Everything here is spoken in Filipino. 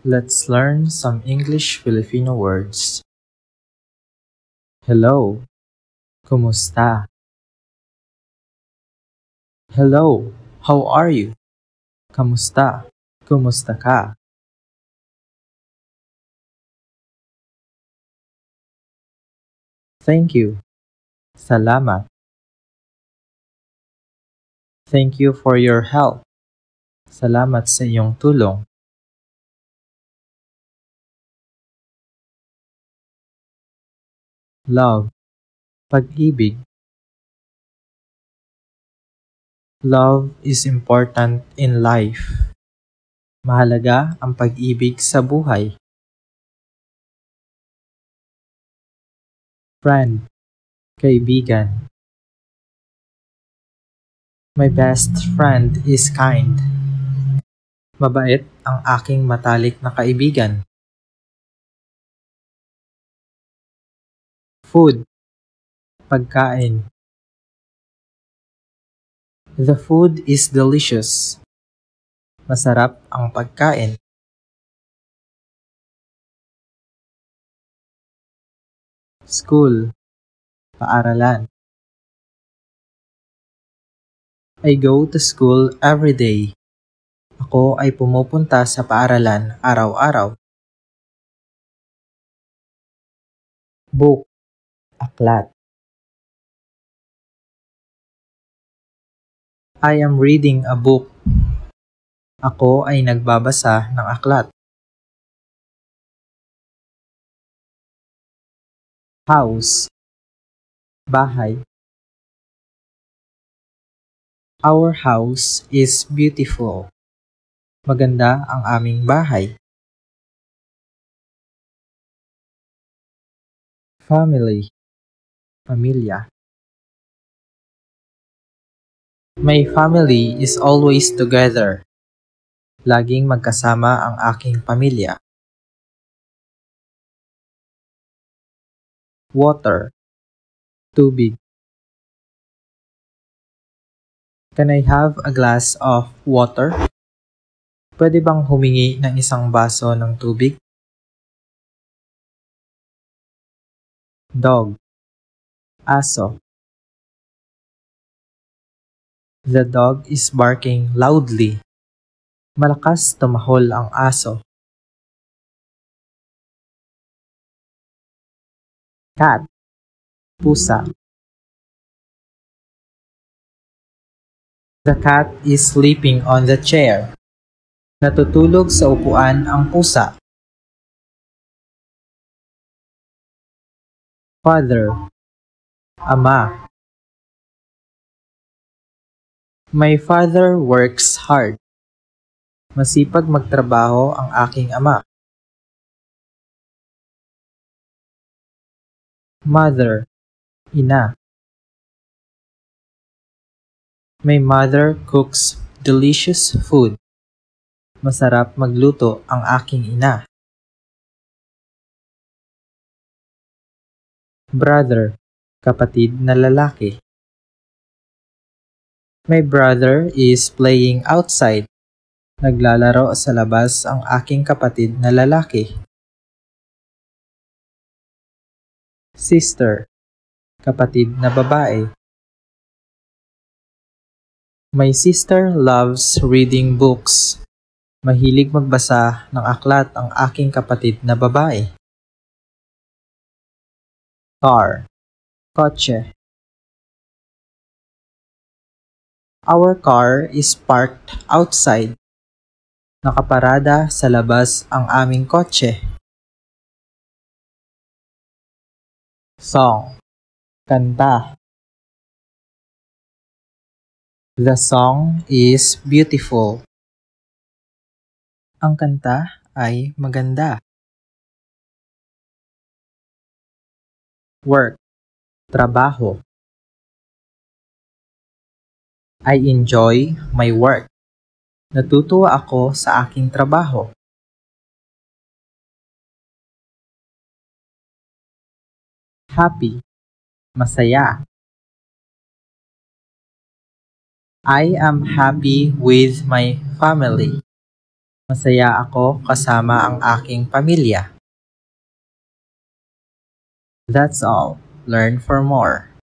Let's learn some English Filipino words. Hello. Kumusta? Hello. How are you? Kamusta? Kumusta ka? Thank you. Salamat. Thank you for your help. Salamat sa iyong tulong. Love. Pag-ibig. Love is important in life. Mahalaga ang pag-ibig sa buhay. Friend. Kaibigan. My best friend is kind. Mabait ang aking matalik na kaibigan. Food. Pagkain. The food is delicious. Masarap ang pagkain. School. Paaralan. I go to school every day. Ako ay pumupunta sa paaralan araw-araw. Book. Aklat. I am reading a book. Ako ay nagbabasa ng aklat. House. Bahay. Our house is beautiful. Maganda ang aming bahay. Family. Pamilya. My family is always together. Laging magkasama ang aking pamilya. Water. Tubig. Can I have a glass of water? Pwede bang humingi ng isang baso ng tubig? Dog. Aso. The dog is barking loudly. Malakas tumahol ang aso. Cat. Pusa. The cat is sleeping on the chair. Natutulog sa upuan ang pusa. Father. Ama. My father works hard. Masipag magtrabaho ang aking ama. Mother. Ina. My mother cooks delicious food. Masarap magluto ang aking ina. Brother. Kapatid na lalaki. My brother is playing outside. Naglalaro sa labas ang aking kapatid na lalaki. Sister. Kapatid na babae. My sister loves reading books. Mahilig magbasa ng aklat ang aking kapatid na babae. Car. Kotse. Our car is parked outside. Nakaparada sa labas ang aming kotse. Song. Kanta. The song is beautiful. Ang kanta ay maganda. Work. Trabaho. I enjoy my work. Natutuwa ako sa aking trabaho. Happy. Masaya. I am happy with my family. Masaya ako kasama ang aking pamilya. That's all. Learn for more.